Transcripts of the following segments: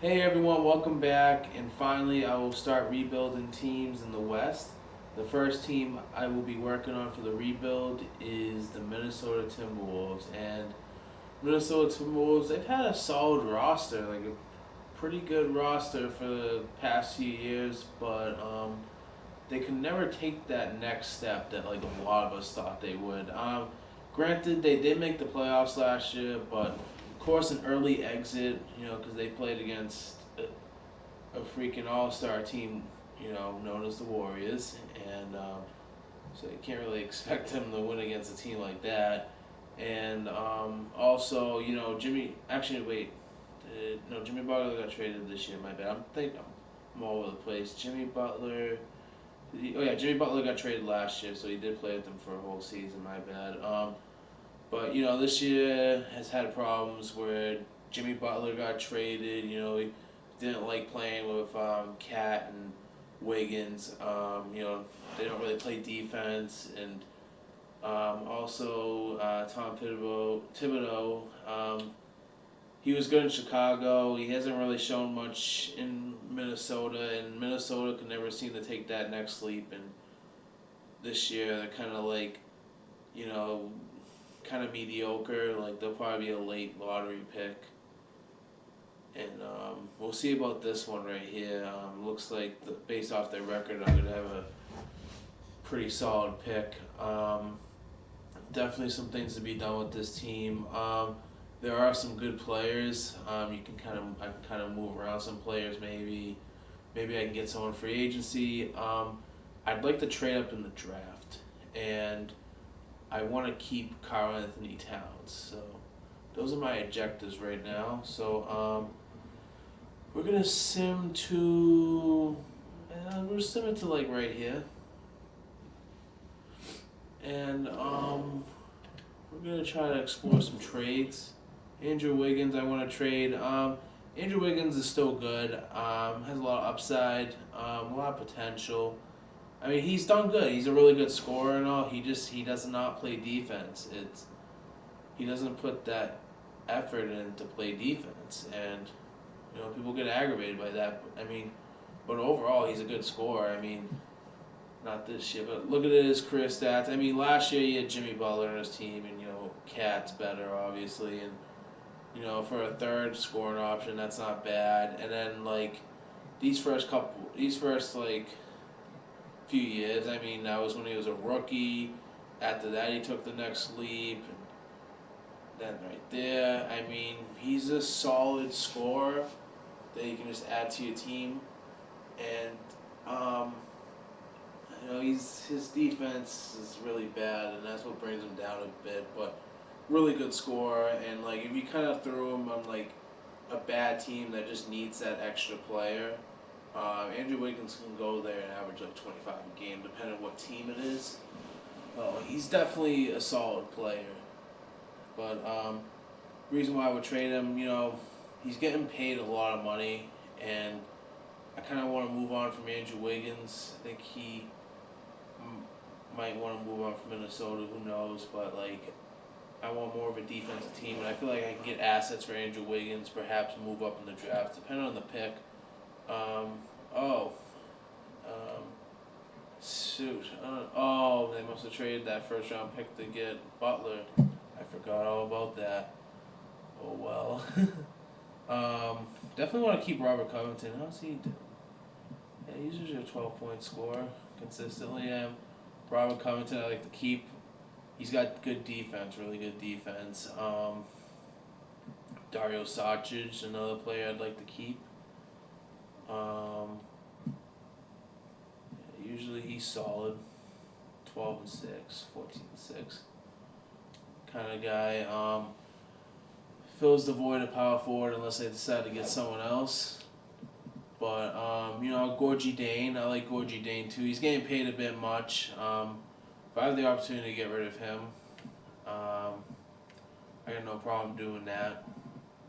Hey everyone, welcome back. And finally, I will start rebuilding teams in the West. The first team I will be working on for the rebuild is the Minnesota Timberwolves. And Minnesota Timberwolves, they've had a solid roster, like a pretty good roster for the past few years, but they could never take that next step that like a lot of us thought they would. Granted, they did make the playoffs last year, but of course an early exit, because they played against a freaking all-star team, known as the Warriors, and so you can't really expect them to win against a team like that. And also, Jimmy. Actually, wait, no, Jimmy Butler got traded this year. My bad. I'm all over the place. Jimmy Butler. Oh yeah, Jimmy Butler got traded last year, so he did play with them for a whole season. My bad. But this year has had problems where Jimmy Butler got traded. He didn't like playing with Cat and Wiggins. They don't really play defense, and also Tom Thibodeau. He was good in Chicago. He hasn't really shown much in Minnesota, and Minnesota could never seem to take that next leap. And this year, they're kind of like, you know, kind of mediocre. Like they'll probably be a late lottery pick. And we'll see about this one right here. Looks like based off their record, I'm gonna have a pretty solid pick. Definitely some things to be done with this team. There are some good players. You can I can kind of move around some players. Maybe I can get someone free agency. I'd like to trade up in the draft, and I want to keep Carl Anthony Towns. So those are my objectives right now. So we're gonna sim to. We're gonna sim it to like right here, and we're gonna try to explore some trades. Andrew Wiggins, I want to trade. Andrew Wiggins is still good. Has a lot of upside. A lot of potential. I mean, he's done good. He's a really good scorer and all. He does not play defense. He doesn't put that effort in to play defense, and people get aggravated by that. I mean, but overall, he's a good scorer. I mean, not this year, but look at his career stats. I mean, last year he had Jimmy Butler on his team, and Cat's better, obviously, and for a third scoring option, that's not bad. And then like these first like few years, I mean, that was when he was a rookie. After that, he took the next leap, and then right there, I mean, he's a solid scorer that you can just add to your team, and um, his defense is really bad, and that's what brings him down a bit. But really good scorer, and like if you kind of threw him on like a bad team that just needs that extra player, Andrew Wiggins can go there and average like 25 a game, depending on what team it is. Oh, he's definitely a solid player, but reason why I would trade him, he's getting paid a lot of money, and I kind of want to move on from Andrew Wiggins. I think he might want to move on from Minnesota. Who knows? But like, I want more of a defensive team, and I feel like I can get assets for Andrew Wiggins. Perhaps move up in the draft, depending on the pick. Um, oh, um, shoot. Oh, they must have traded that first round pick to get Butler. I forgot all about that. Oh well. Definitely want to keep Robert Covington. How's he doing? Yeah, he's usually a 12-point scorer consistently. Robert Covington, I like to keep. He's got good defense, really good defense. Dario Saric, another player I'd like to keep. Um, Usually he's solid, 12 and 6, 14 and 6 kind of guy. Fills the void of power forward unless they decide to get someone else. But Gorgie Dane, I like Gorgie Dane too. He's getting paid a bit much. If I have the opportunity to get rid of him, um, I got no problem doing that.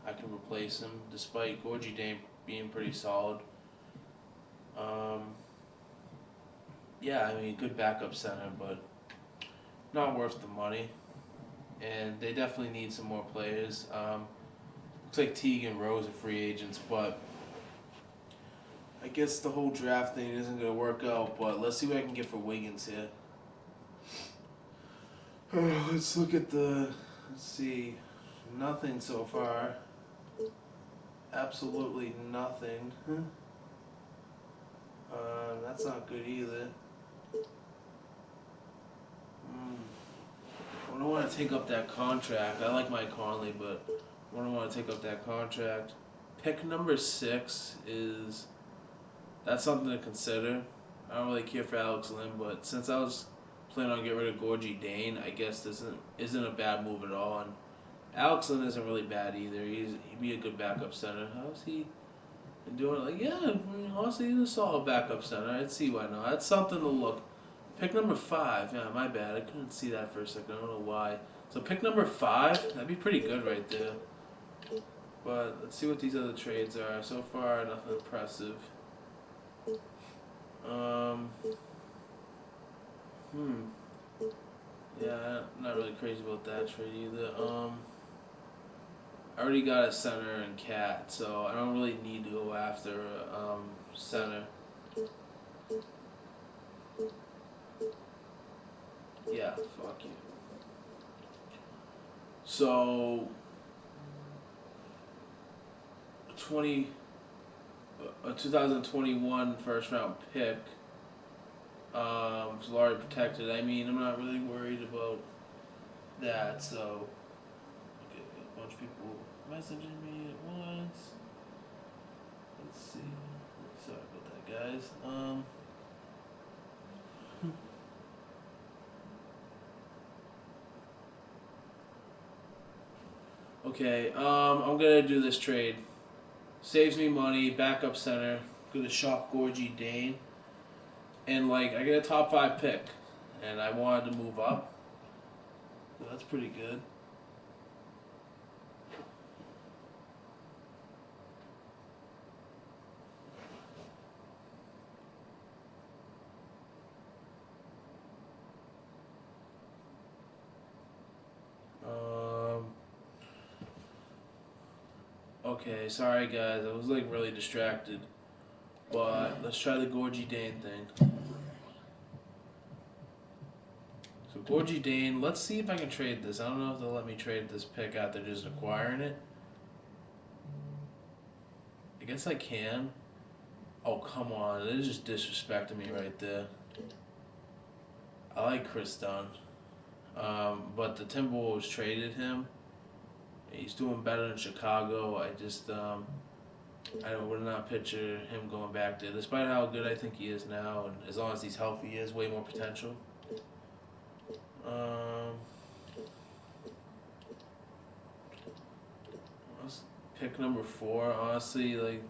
I can replace him, despite Gorgie Dane being pretty solid. Um, yeah, I mean, good backup center, but not worth the money. And they definitely need some more players. Looks like Teague and Rose are free agents, but I guess the whole draft thing isn't gonna work out, but let's see what I can get for Wiggins here. Let's look at the. Let's see. Nothing so far. Absolutely nothing. That's not good either. I don't want to take up that contract. I like Mike Conley, but I don't want to take up that contract. Pick number 6 is that's something to consider. I don't really care for Alex Lynn, but since I was planning on getting rid of Gorgie Dane, I guess this isn't a bad move at all. And Alex Lynn isn't really bad either. He'd be a good backup center. How's he been doing? Like, yeah, I mean, honestly, he's a solid backup center. I'd see why not. That's something to look. Pick number 5. Yeah, my bad. I couldn't see that for a second. I don't know why. So pick number 5. That'd be pretty good right there. But let's see what these other trades are. So far, nothing impressive. Um. Yeah, I'm not really crazy about that trade either. I already got a center and cat, so I don't really need to go after center. Yeah, fuck you. So 20 a 2021 first round pick. It's already protected. I mean, I'm not really worried about that. So, okay, a bunch of people messaging me at once. Let's see. Sorry about that, guys. Okay. I'm gonna do this trade. Saves me money. Backup center. Gonna shop Gorgie Dane, and like I get a top 5 pick, and I wanted to move up. So that's pretty good. Um. Okay, sorry guys, I was like really distracted. But let's try the Gorgie Dane thing. So Gorgie Dane, let's see if I can trade this. I don't know if they'll let me trade this pick after just acquiring it. I guess I can. Oh come on, they're just disrespecting me right there. I like Chris Dunn, but the Timberwolves traded him. He's doing better in Chicago. I would not picture him going back there, despite how good I think he is now, and as long as he's healthy, he has way more potential. Um, Pick number 4, honestly, like.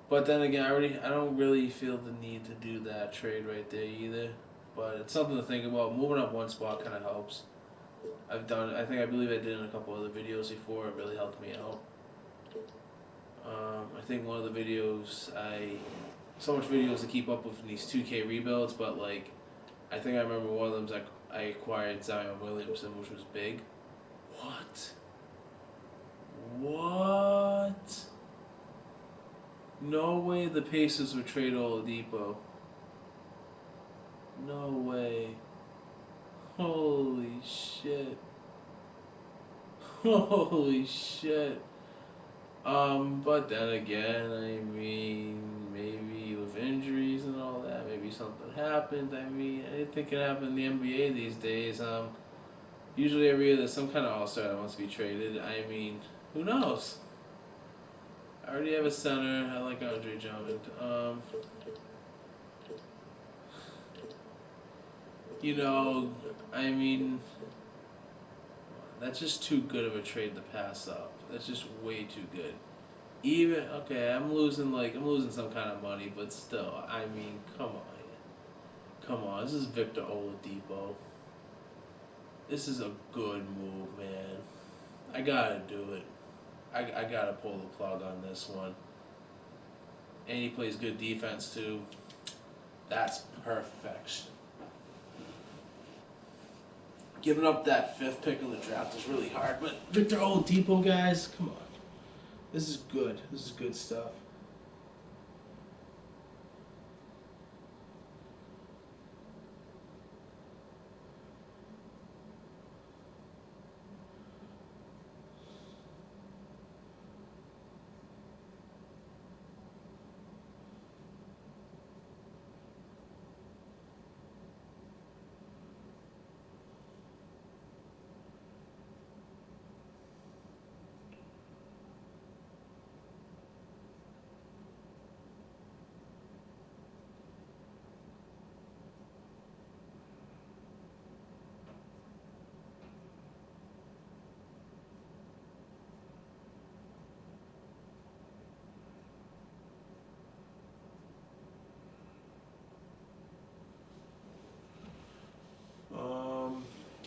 But then again, I don't really feel the need to do that trade right there either. But it's something to think about. Moving up one spot kind of helps. I believe I did in a couple other videos before. It really helped me out. I think one of the videos so much videos to keep up with in these 2K rebuilds, but like I think I remember one of them I acquired Zion Williamson, which was big. What? What? No way the Pacers would trade Oladipo. No way. Holy shit. Holy shit. But then again, I mean, maybe with injuries and all that, maybe something happened. I mean, anything can happen in the NBA these days. Usually every year there's some kind of all-star that wants to be traded. I mean, who knows? I already have a center. I like Andre Drummond. You know, I mean, that's just too good of a trade to pass up. That's just way too good. Even okay, I'm losing some kind of money, but still, I mean, come on. This is Victor Oladipo. This is a good move, man. I gotta do it. I gotta pull the plug on this one. And he plays good defense too. That's perfection. Giving up that 5th pick in the draft is really hard, but Victor Oladipo, guys, come on. This is good. This is good stuff.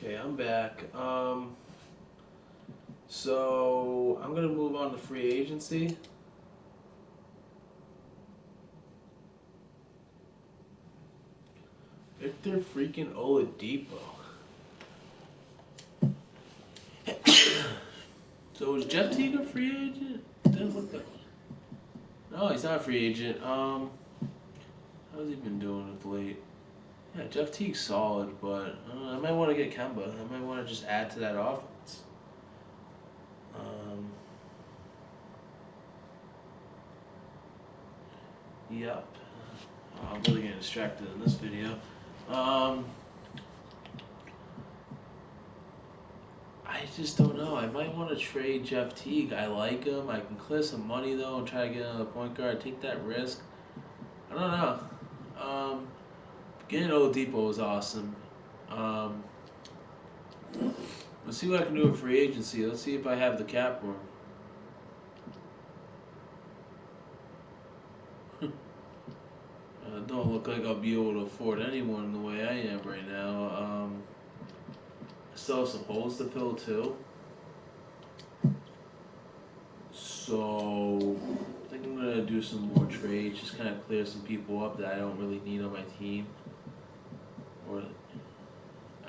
Okay, I'm back. So I'm gonna move on to free agency. Victor freaking Oladipo. So is Jeff Teague a free agent? Then what the? No, he's not a free agent. How's he been doing of late? Yeah, Jeff Teague's solid, but I might want to get Kemba. I might want to just add to that offense. Um, yep. I'm really getting distracted in this video. Um, I just don't know. I might want to trade Jeff Teague. I like him. I can clear some money though and try to get another point guard. Take that risk. I don't know. Um, Getting Oladipo was awesome. Um, let's see what I can do with free agency. Let's see if I have the cap for him. Don't look like I'll be able to afford anyone the way I am right now. I still have some holes to fill too. So I think I'm gonna do some more trades, just kind of clear some people up that I don't really need on my team. Or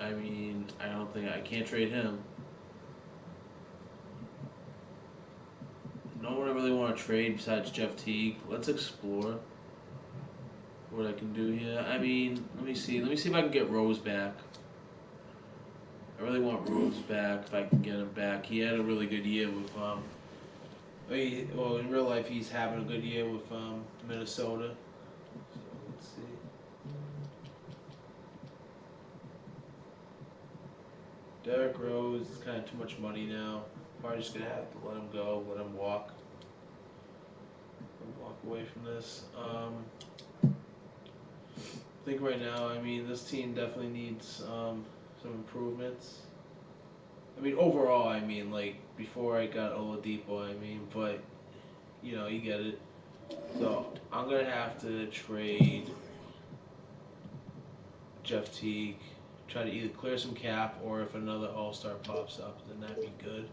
I mean, I don't think I can't trade him. No one I really want to trade besides Jeff Teague. Let's explore what I can do here. I mean, let me see. Let me see if I can get Rose back. I really want Rose back if I can get him back. He had a really good year with well, in real life he's having a good year with Minnesota. So let's see. Derrick Rose is kind of too much money now. Probably just gonna have to let him go, let him walk away from this. I think right now, I mean, this team definitely needs some improvements. I mean, overall, I mean, like before I got Oladipo, I mean, but you get it. So I'm gonna have to trade Jeff Teague, try to either clear some cap or if another All Star pops up, then that'd be good.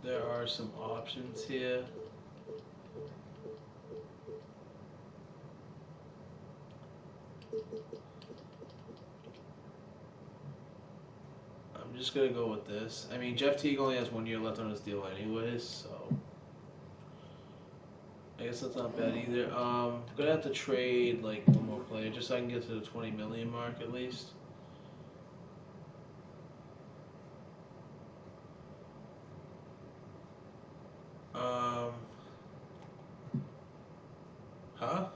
There are some options here. I'm just gonna go with this. I mean, Jeff Teague only has 1 year left on his deal, anyways, so I guess that's not bad either. Gonna have to trade like one more player just so I can get to the 20 million mark at least. Um, huh?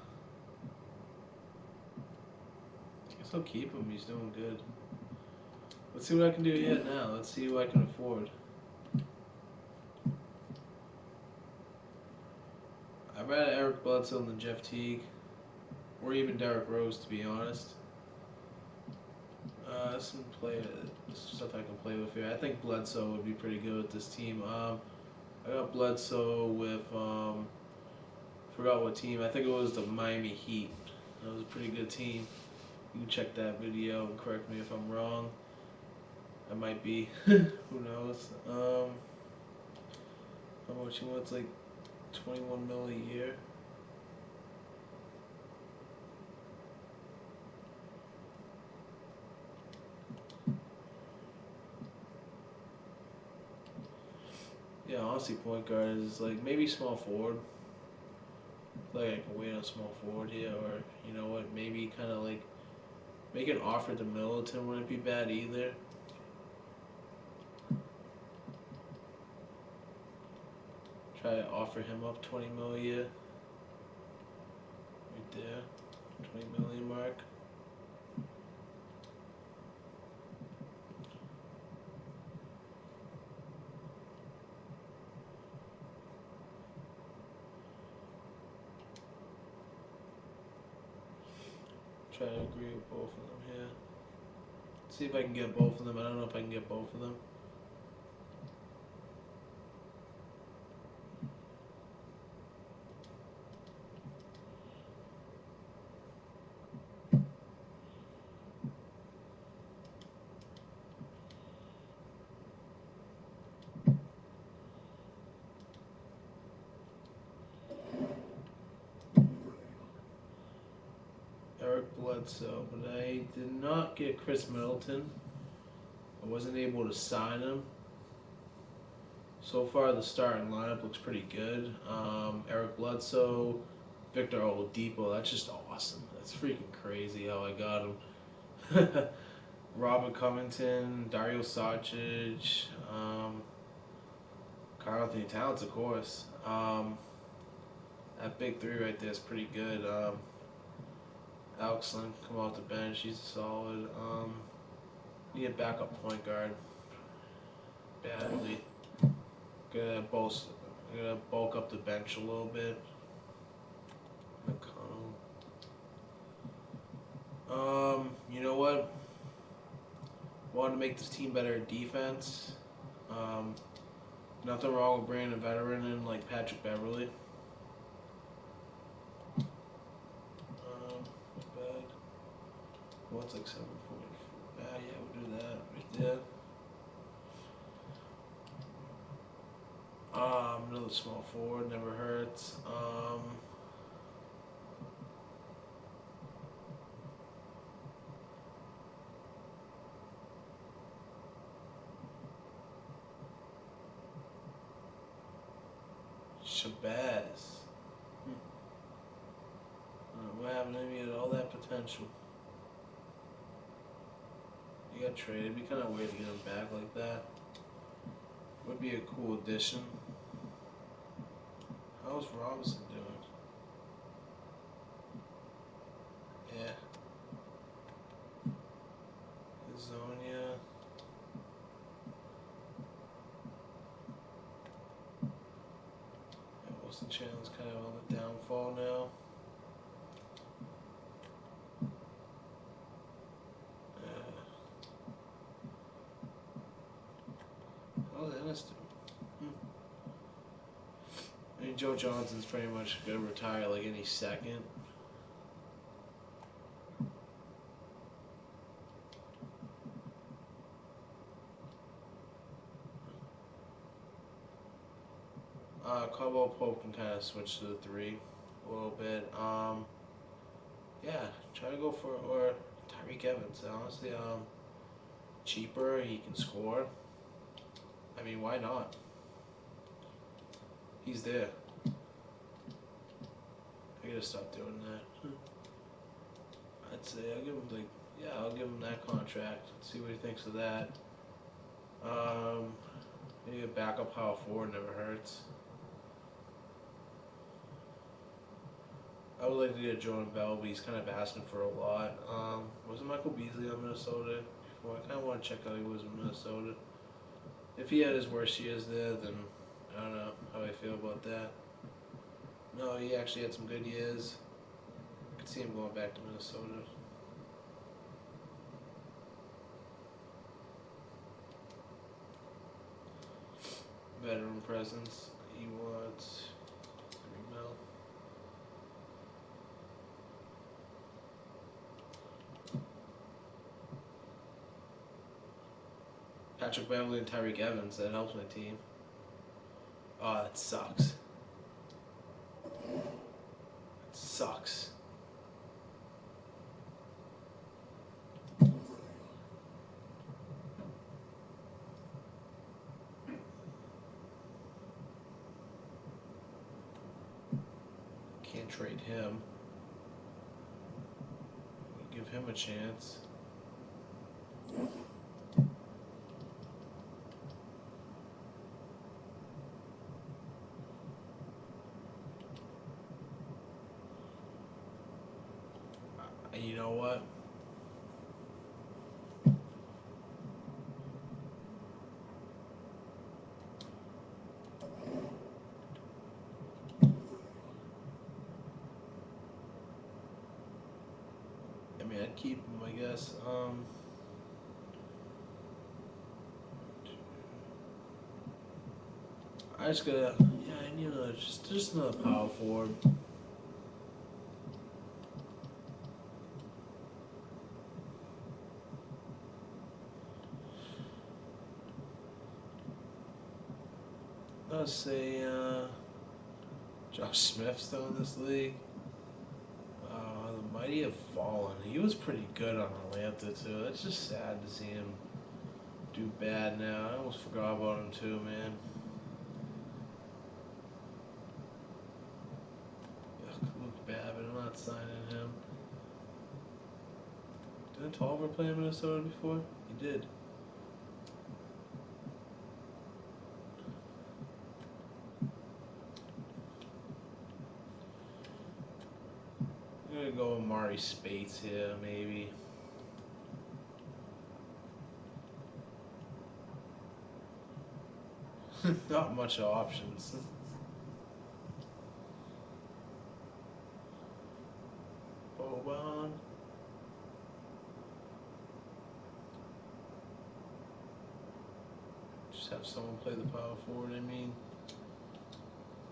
Guess I'll keep him. He's doing good. Let's see what I can do yet now. Let's see what I can afford. I'd rather Eric Bledsoe than Jeff Teague, or even Derrick Rose, to be honest. Some stuff I can play with here. I think Bledsoe would be pretty good with this team. I got Bledsoe with forgot what team. I think it was the Miami Heat. That was a pretty good team. You can check that video and correct me if I'm wrong. I might be. Who knows? How much he wants? Like 21 mil a year. Yeah, honestly, point guard is like maybe small forward. Like I can wait on small forward here, or you know what? Maybe kind of like make an offer to Middleton wouldn't be bad either. Try to offer him up 20 mil a year. Right there, 20 million mark. Try to agree with both of them here. See if I can get both of them. I don't know if I can get both of them. Eric Bledsoe, but I did not get Chris Middleton. I wasn't able to sign him. So far, the starting lineup looks pretty good. Eric Bledsoe, Victor Oladipo. That's just awesome. That's freaking crazy how I got him. Robert Covington, Dario Saric, Karl Anthony Towns, of course. That big three right there is pretty good. Alex Len come off the bench. He's solid. Need a backup point guard badly. Gonna bulk, gonna bulk up the bench a little bit. McConnell. You know what? Want to make this team better at defense. Um, Nothing wrong with bringing a veteran in like Patrick Beverly. Not bad. What's like 7.4? Yeah, we'll do that right there. Another small forward never hurts. Shabazz. What happened to him? He had all that potential. He got traded. It'd be kind of weird to get him back like that. Would be a cool addition. How's Robinson doing? Yeah. Hazonia. Wilson Chandler's kind of on the downfall now. How's Ennis doing? I mean, Joe Johnson's pretty much going to retire like any second. Caldwell Pope can kind of switch to the three a little bit. Yeah, try to go for or Tyreek Evans. Honestly, cheaper. He can score. I mean, why not? He's there. I gotta stop doing that. I'd say I'll give him I'll give him that contract. Let's see what he thinks of that. Maybe a backup power forward never hurts. I would like to get Jordan Bell, but he's kind of asking for a lot. Wasn't Michael Beasley on Minnesota before? I kind of want to check how he was in Minnesota. If he had his worst years there, then I don't know how I feel about that. No, he actually had some good years. I could see him going back to Minnesota. Veteran presence. He wants 3 mil. Patrick Beverly and Tyreek Evans. That helps my team. Oh, that sucks. It sucks. Can't trade him. Give him a chance. You know what? I mean, I'd keep him, I guess. I just gotta, yeah, I need another, just another power forward. Let's say, Josh Smith still in this league. The mighty have fallen. He was pretty good on Atlanta too. It's just sad to see him do bad now. I almost forgot about him too, man. Ugh, Luke Babbitt, I'm not signing him. Didn't Tolliver play in Minnesota before? He did. I'm gonna go with Mari Spates here, maybe. Not much options. Boban. Just have someone play the power forward, I mean.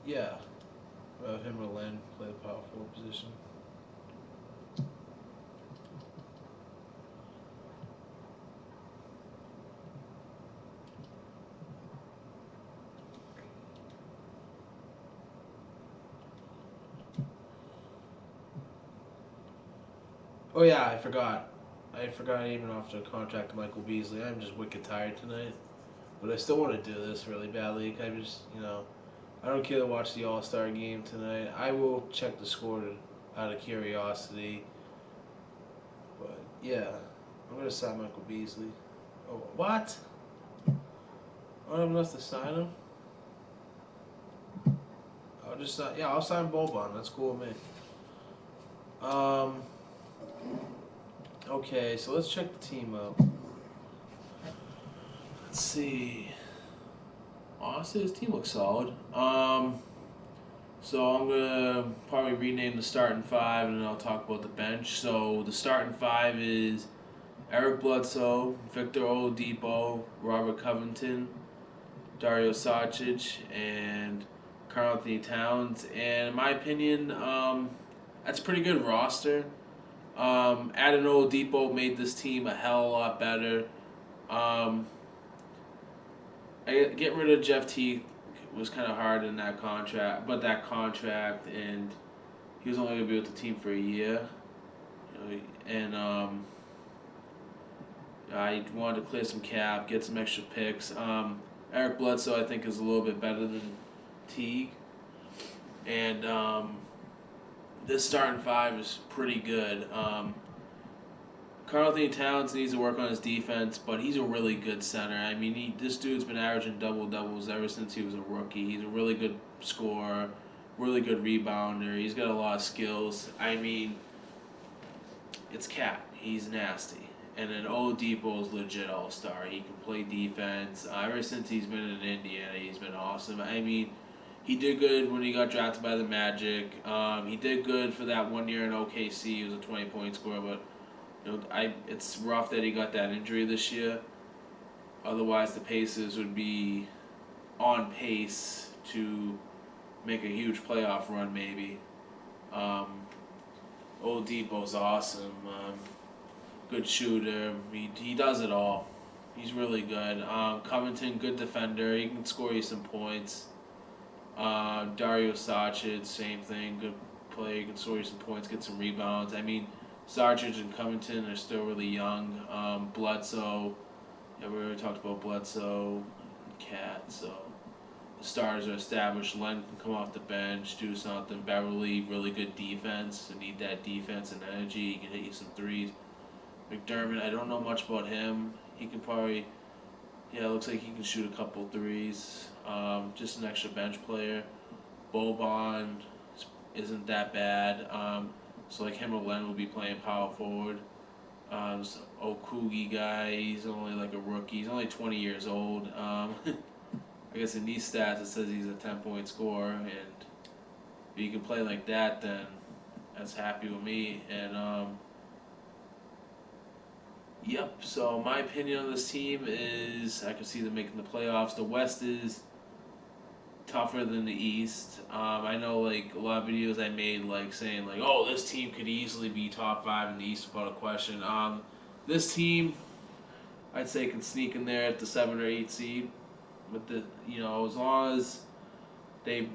Yeah. Him or Len play the power forward position. Oh yeah, I forgot. I forgot even after contract Michael Beasley. I'm just wicked tired tonight. But I still want to do this really badly. I just, I don't care to watch the All Star game tonight. I will check the score out of curiosity. But yeah, I'm gonna sign Michael Beasley. Oh, what? I don't have enough to sign him. I'll just sign. Yeah, I'll sign Boban. That's cool with me. Um. Okay, so let's check the team out. Let's see. Honestly, this team looks solid. So I'm gonna probably rename the starting five, and then I'll talk about the bench. So the starting five is Eric Bledsoe, Victor Oladipo, Robert Covington, Dario Saric, and Karl Anthony Towns. And in my opinion, that's a pretty good roster. Adding Oladipo made this team a hell of a lot better. Um, get rid of Jeff Teague was kind of hard in that contract, and he was only going to be with the team for a year, and I wanted to clear some cap, get some extra picks. Eric Bledsoe, I think, is a little bit better than Teague, and this starting five is pretty good. Karl Anthony Towns needs to work on his defense, but he's a really good center. I mean, this dude's been averaging double doubles ever since he was a rookie. He's a really good scorer, really good rebounder. He's got a lot of skills. I mean, it's Cat. He's nasty. And then Oladipo is legit all star. He can play defense. Ever since he's been in Indiana, he's been awesome. I mean, he did good when he got drafted by the Magic. He did good for that 1 year in OKC. He was a 20-point scorer, but it's rough that he got that injury this year. Otherwise, the Pacers would be on pace to make a huge playoff run, maybe. Um, Oladipo's awesome. Good shooter. He does it all. He's really good. Covington, good defender. He can score you some points. Dario Saric, same thing. Good player. He can score you some points, get some rebounds. I mean, Saric and Covington are still really young. Bledsoe, yeah, we already talked about Bledsoe and Cat, so the stars are established. Len can come off the bench, do something. Beverly, really good defense. You need that defense and energy. He can hit you some threes. McDermott, I don't know much about him. He can probably, yeah, it looks like he can shoot a couple threes. Just an extra bench player. Boban isn't that bad. So like him or Len will be playing power forward. This Okugi guy, he's only like a rookie. He's only 20 years old. I guess in these stats it says he's a 10-point scorer, and if you can play like that, then that's happy with me. And yep. So my opinion on this team is I can see them making the playoffs. The West is tougher than the East. I know like a lot of videos I made like saying like, oh, this team could easily be top five in the East without a question. This team, I'd say, can sneak in there at the 7 or 8 seed. With the as long as they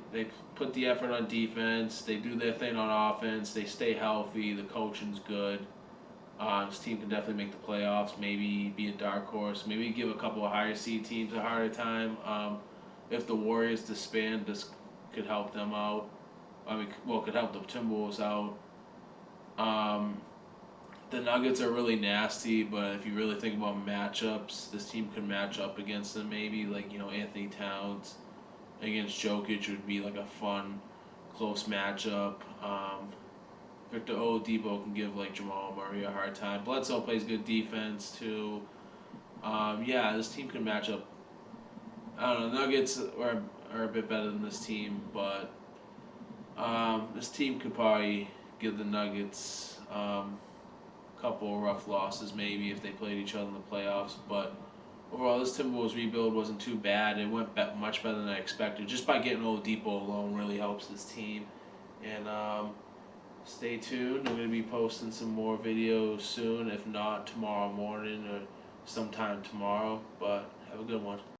put the effort on defense, they do their thing on offense, they stay healthy, the coaching's good. This team can definitely make the playoffs. Maybe be a dark horse. Maybe give a couple of higher seed teams a harder time. If the Warriors disband, this could help them out. I mean, well, could help the Timberwolves out. Um, the Nuggets are really nasty, but if you really think about matchups, this team could match up against them. Maybe like Anthony Towns against Jokic would be like a fun, close matchup. Victor Oladipo can give like Jamal Murray a hard time. Bledsoe plays good defense too. Yeah, this team can match up. I don't know. Nuggets are a bit better than this team, but this team could probably give the Nuggets a couple of rough losses maybe if they played each other in the playoffs. But overall, this Timberwolves rebuild wasn't too bad. It went much better than I expected. Just by getting Oladipo alone really helps this team. And stay tuned. I'm going to be posting some more videos soon, if not tomorrow morning or sometime tomorrow. But have a good one.